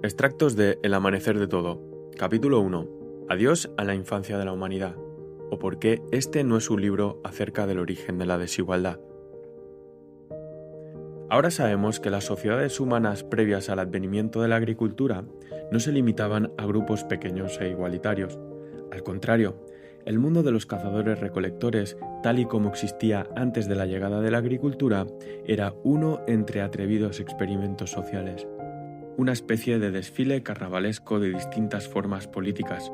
Extractos de El amanecer de todo. Capítulo 1. Adiós a la infancia de la humanidad. O por qué este no es un libro acerca del origen de la desigualdad. Ahora sabemos que las sociedades humanas previas al advenimiento de la agricultura no se limitaban a grupos pequeños e igualitarios. Al contrario, el mundo de los cazadores-recolectores, tal y como existía antes de la llegada de la agricultura, era uno entre atrevidos experimentos sociales. Una especie de desfile carnavalesco de distintas formas políticas,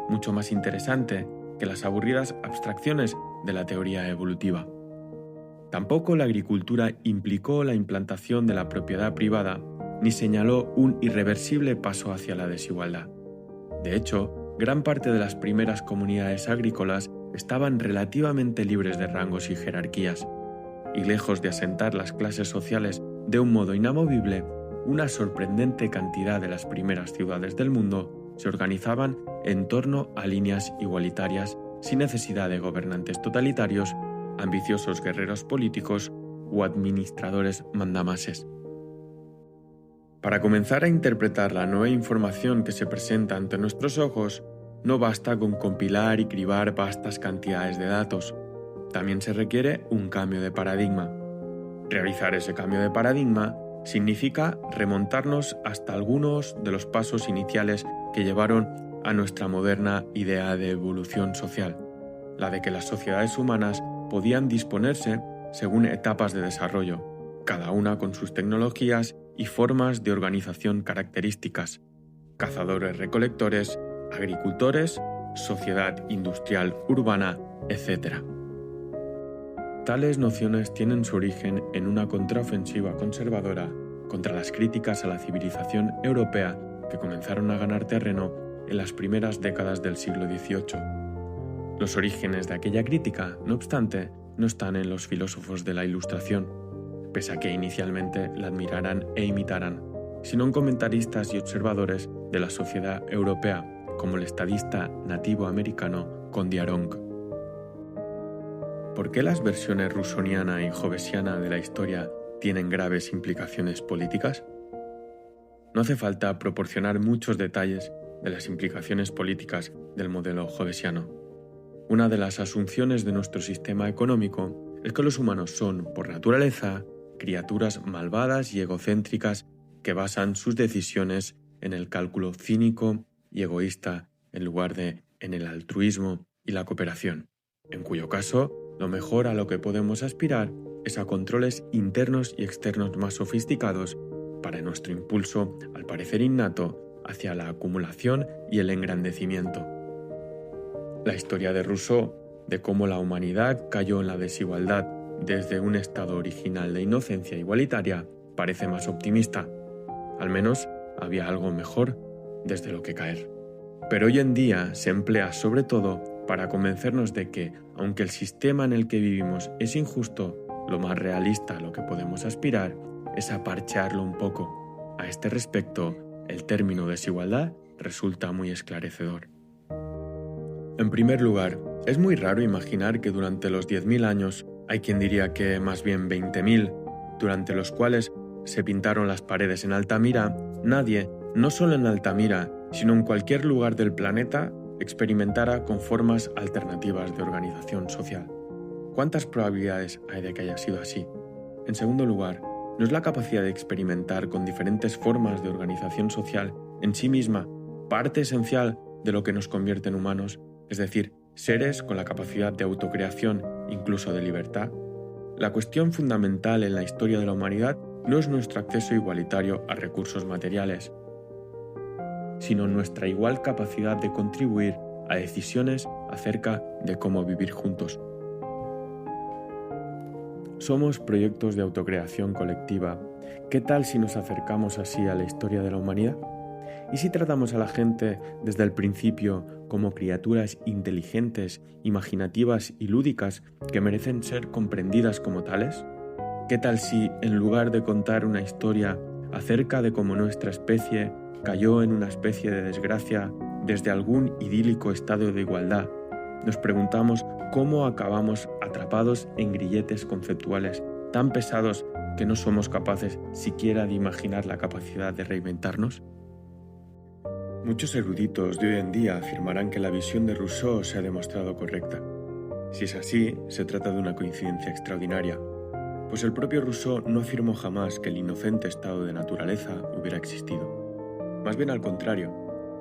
mucho más interesante que las aburridas abstracciones de la teoría evolutiva. Tampoco la agricultura implicó la implantación de la propiedad privada ni señaló un irreversible paso hacia la desigualdad. De hecho, gran parte de las primeras comunidades agrícolas estaban relativamente libres de rangos y jerarquías, y lejos de asentar las clases sociales de un modo inamovible, una sorprendente cantidad de las primeras ciudades del mundo se organizaban en torno a líneas igualitarias sin necesidad de gobernantes totalitarios, ambiciosos guerreros políticos o administradores mandamases. Para comenzar a interpretar la nueva información que se presenta ante nuestros ojos, no basta con compilar y cribar vastas cantidades de datos. También se requiere un cambio de paradigma. Realizar ese cambio de paradigma significa remontarnos hasta algunos de los pasos iniciales que llevaron a nuestra moderna idea de evolución social, la de que las sociedades humanas podían disponerse según etapas de desarrollo, cada una con sus tecnologías y formas de organización características: cazadores-recolectores, agricultores, sociedad industrial urbana, etc. Tales nociones tienen su origen en una contraofensiva conservadora contra las críticas a la civilización europea que comenzaron a ganar terreno en las primeras décadas del siglo XVIII. Los orígenes de aquella crítica, no obstante, no están en los filósofos de la Ilustración, pese a que inicialmente la admiraran e imitaran, sino en comentaristas y observadores de la sociedad europea, como el estadista nativo americano Kondiaronk. ¿Por qué las versiones rusoniana y jovesiana de la historia tienen graves implicaciones políticas? No hace falta proporcionar muchos detalles de las implicaciones políticas del modelo jovesiano. Una de las asunciones de nuestro sistema económico es que los humanos son, por naturaleza, criaturas malvadas y egocéntricas que basan sus decisiones en el cálculo cínico y egoísta en lugar de en el altruismo y la cooperación, en cuyo caso, lo mejor a lo que podemos aspirar es a controles internos y externos más sofisticados para nuestro impulso, al parecer innato, hacia la acumulación y el engrandecimiento. La historia de Rousseau, de cómo la humanidad cayó en la desigualdad desde un estado original de inocencia igualitaria, parece más optimista. Al menos había algo mejor desde lo que caer. Pero hoy en día se emplea sobre todo para convencernos de que, aunque el sistema en el que vivimos es injusto, lo más realista a lo que podemos aspirar es a parchearlo un poco. A este respecto, el término desigualdad resulta muy esclarecedor. En primer lugar, es muy raro imaginar que durante los 10.000 años, hay quien diría que más bien 20.000, durante los cuales se pintaron las paredes en Altamira, nadie, no solo en Altamira, sino en cualquier lugar del planeta, experimentara con formas alternativas de organización social. ¿Cuántas probabilidades hay de que haya sido así? En segundo lugar, ¿no es la capacidad de experimentar con diferentes formas de organización social en sí misma parte esencial de lo que nos convierte en humanos, es decir, seres con la capacidad de autocreación, incluso de libertad? La cuestión fundamental en la historia de la humanidad no es nuestro acceso igualitario a recursos materiales, sino nuestra igual capacidad de contribuir a decisiones acerca de cómo vivir juntos. Somos proyectos de autocreación colectiva. ¿Qué tal si nos acercamos así a la historia de la humanidad? ¿Y si tratamos a la gente desde el principio como criaturas inteligentes, imaginativas y lúdicas que merecen ser comprendidas como tales? ¿Qué tal si, en lugar de contar una historia acerca de cómo nuestra especie cayó en una especie de desgracia desde algún idílico estado de igualdad, nos preguntamos cómo acabamos atrapados en grilletes conceptuales tan pesados que no somos capaces siquiera de imaginar la capacidad de reinventarnos? Muchos eruditos de hoy en día afirmarán que la visión de Rousseau se ha demostrado correcta. Si es así, se trata de una coincidencia extraordinaria, pues el propio Rousseau no afirmó jamás que el inocente estado de naturaleza hubiera existido. Más bien al contrario,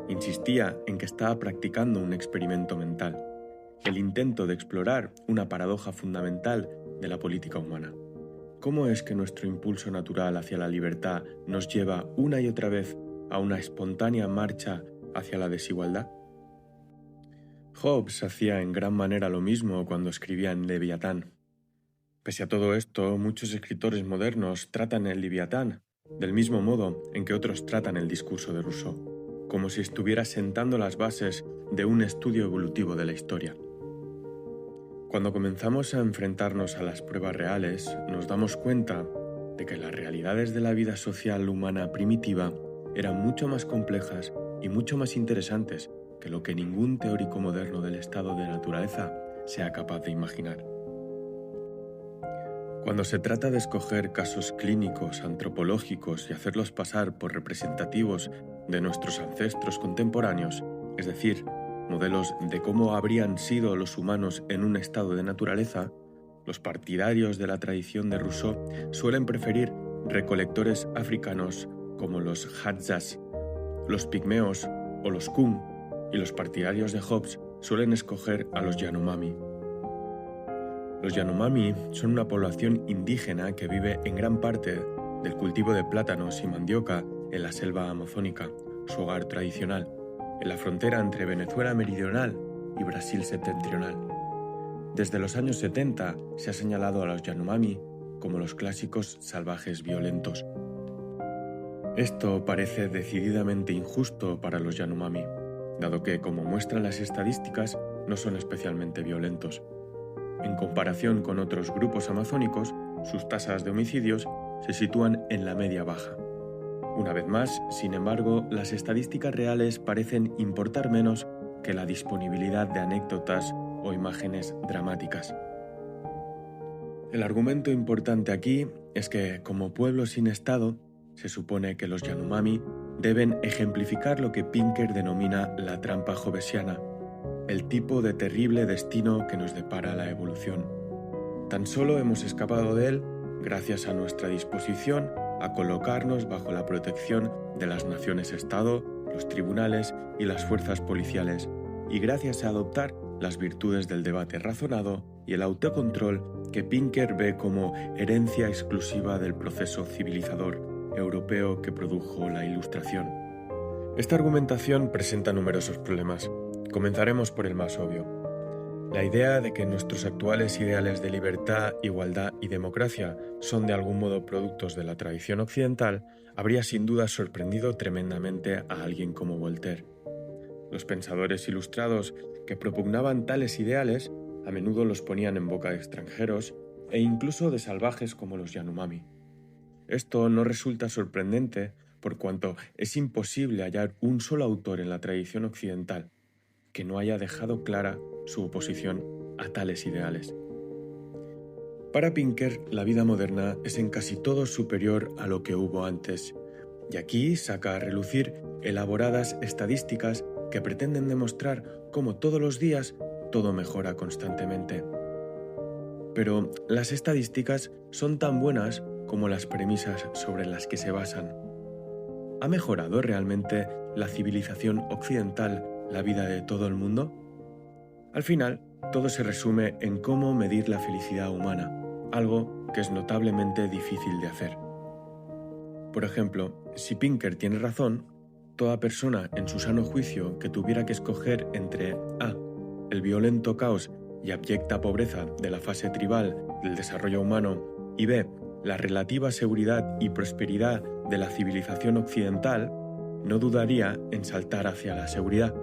insistía en que estaba practicando un experimento mental, el intento de explorar una paradoja fundamental de la política humana. ¿Cómo es que nuestro impulso natural hacia la libertad nos lleva una y otra vez a una espontánea marcha hacia la desigualdad? Hobbes hacía en gran manera lo mismo cuando escribía en Leviatán. Pese a todo esto, muchos escritores modernos tratan el Leviatán del mismo modo en que otros tratan el discurso de Rousseau, como si estuviera sentando las bases de un estudio evolutivo de la historia. Cuando comenzamos a enfrentarnos a las pruebas reales, nos damos cuenta de que las realidades de la vida social humana primitiva eran mucho más complejas y mucho más interesantes que lo que ningún teórico moderno del estado de naturaleza sea capaz de imaginar. Cuando se trata de escoger casos clínicos, antropológicos y hacerlos pasar por representativos de nuestros ancestros contemporáneos, es decir, modelos de cómo habrían sido los humanos en un estado de naturaleza, los partidarios de la tradición de Rousseau suelen preferir recolectores africanos como los Hadzas, los pigmeos o los Kum, y los partidarios de Hobbes suelen escoger a los Yanomami. Los Yanomami son una población indígena que vive en gran parte del cultivo de plátanos y mandioca en la selva amazónica, su hogar tradicional, en la frontera entre Venezuela meridional y Brasil septentrional. Desde los años 70 se ha señalado a los Yanomami como los clásicos salvajes violentos. Esto parece decididamente injusto para los Yanomami, dado que, como muestran las estadísticas, no son especialmente violentos. En comparación con otros grupos amazónicos, sus tasas de homicidios se sitúan en la media baja. Una vez más, sin embargo, las estadísticas reales parecen importar menos que la disponibilidad de anécdotas o imágenes dramáticas. El argumento importante aquí es que, como pueblo sin Estado, se supone que los Yanomami deben ejemplificar lo que Pinker denomina la trampa hobbesiana, el tipo de terrible destino que nos depara la evolución. Tan solo hemos escapado de él gracias a nuestra disposición a colocarnos bajo la protección de las naciones-estado, los tribunales y las fuerzas policiales, y gracias a adoptar las virtudes del debate razonado y el autocontrol que Pinker ve como herencia exclusiva del proceso civilizador europeo que produjo la Ilustración. Esta argumentación presenta numerosos problemas. Comenzaremos por el más obvio. La idea de que nuestros actuales ideales de libertad, igualdad y democracia son de algún modo productos de la tradición occidental habría sin duda sorprendido tremendamente a alguien como Voltaire. Los pensadores ilustrados que propugnaban tales ideales a menudo los ponían en boca de extranjeros e incluso de salvajes como los Yanomami. Esto no resulta sorprendente por cuanto es imposible hallar un solo autor en la tradición occidental que no haya dejado clara su oposición a tales ideales. Para Pinker, la vida moderna es en casi todo superior a lo que hubo antes, y aquí saca a relucir elaboradas estadísticas que pretenden demostrar cómo todos los días todo mejora constantemente. Pero las estadísticas son tan buenas como las premisas sobre las que se basan. ¿Ha mejorado realmente la civilización occidental la vida de todo el mundo? Al final, todo se resume en cómo medir la felicidad humana, algo que es notablemente difícil de hacer. Por ejemplo, si Pinker tiene razón, toda persona en su sano juicio que tuviera que escoger entre A, el violento caos y abyecta pobreza de la fase tribal del desarrollo humano, y B, la relativa seguridad y prosperidad de la civilización occidental, no dudaría en saltar hacia la seguridad.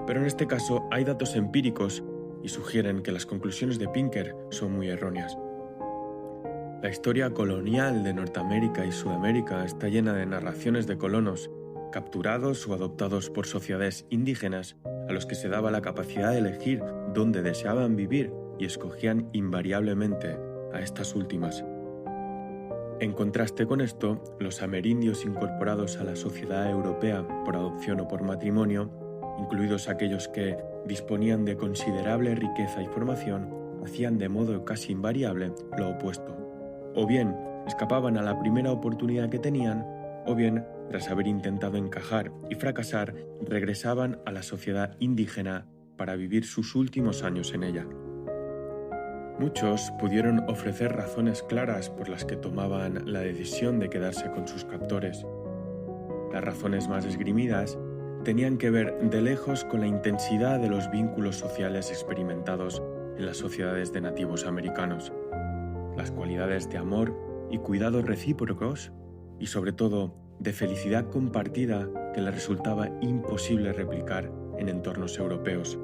Pero en este caso hay datos empíricos y sugieren que las conclusiones de Pinker son muy erróneas. La historia colonial de Norteamérica y Sudamérica está llena de narraciones de colonos capturados o adoptados por sociedades indígenas a los que se daba la capacidad de elegir dónde deseaban vivir y escogían invariablemente a estas últimas. En contraste con esto, los amerindios incorporados a la sociedad europea por adopción o por matrimonio, incluidos aquellos que disponían de considerable riqueza y formación, hacían de modo casi invariable lo opuesto. O bien escapaban a la primera oportunidad que tenían, o bien, tras haber intentado encajar y fracasar, regresaban a la sociedad indígena para vivir sus últimos años en ella. Muchos pudieron ofrecer razones claras por las que tomaban la decisión de quedarse con sus captores. Las razones más esgrimidas tenían que ver de lejos con la intensidad de los vínculos sociales experimentados en las sociedades de nativos americanos, las cualidades de amor y cuidados recíprocos y sobre todo de felicidad compartida que les resultaba imposible replicar en entornos europeos.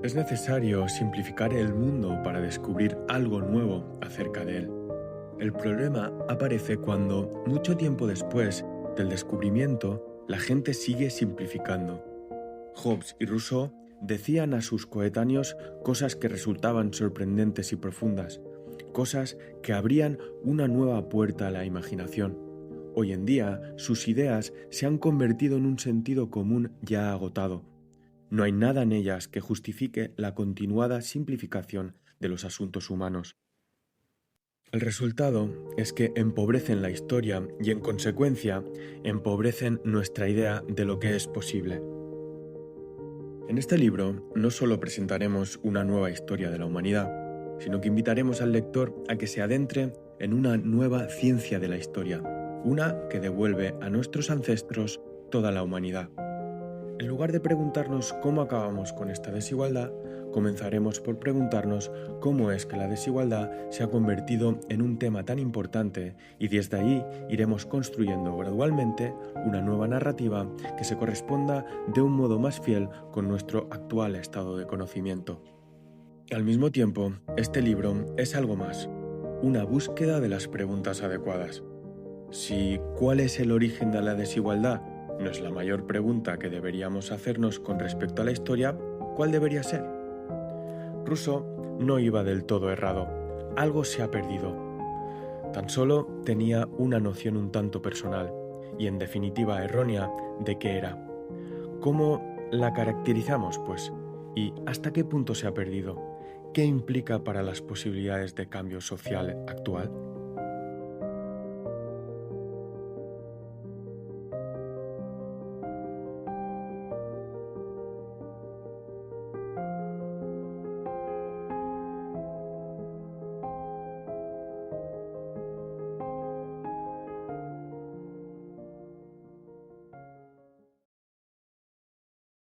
Es necesario simplificar el mundo para descubrir algo nuevo acerca de él. El problema aparece cuando, mucho tiempo después del descubrimiento, la gente sigue simplificando. Hobbes y Rousseau decían a sus coetáneos cosas que resultaban sorprendentes y profundas, cosas que abrían una nueva puerta a la imaginación. Hoy en día, sus ideas se han convertido en un sentido común ya agotado. No hay nada en ellas que justifique la continuada simplificación de los asuntos humanos. El resultado es que empobrecen la historia y, en consecuencia, empobrecen nuestra idea de lo que es posible. En este libro no solo presentaremos una nueva historia de la humanidad, sino que invitaremos al lector a que se adentre en una nueva ciencia de la historia, una que devuelve a nuestros ancestros toda la humanidad. En lugar de preguntarnos cómo acabamos con esta desigualdad, comenzaremos por preguntarnos cómo es que la desigualdad se ha convertido en un tema tan importante y desde ahí iremos construyendo gradualmente una nueva narrativa que se corresponda de un modo más fiel con nuestro actual estado de conocimiento. Al mismo tiempo, este libro es algo más, una búsqueda de las preguntas adecuadas. Si ¿cuál es el origen de la desigualdad? No es la mayor pregunta que deberíamos hacernos con respecto a la historia, ¿cuál debería ser? Rousseau no iba del todo errado, algo se ha perdido. Tan solo tenía una noción un tanto personal, y en definitiva errónea, de qué era. ¿Cómo la caracterizamos, pues? ¿Y hasta qué punto se ha perdido? ¿Qué implica para las posibilidades de cambio social actual?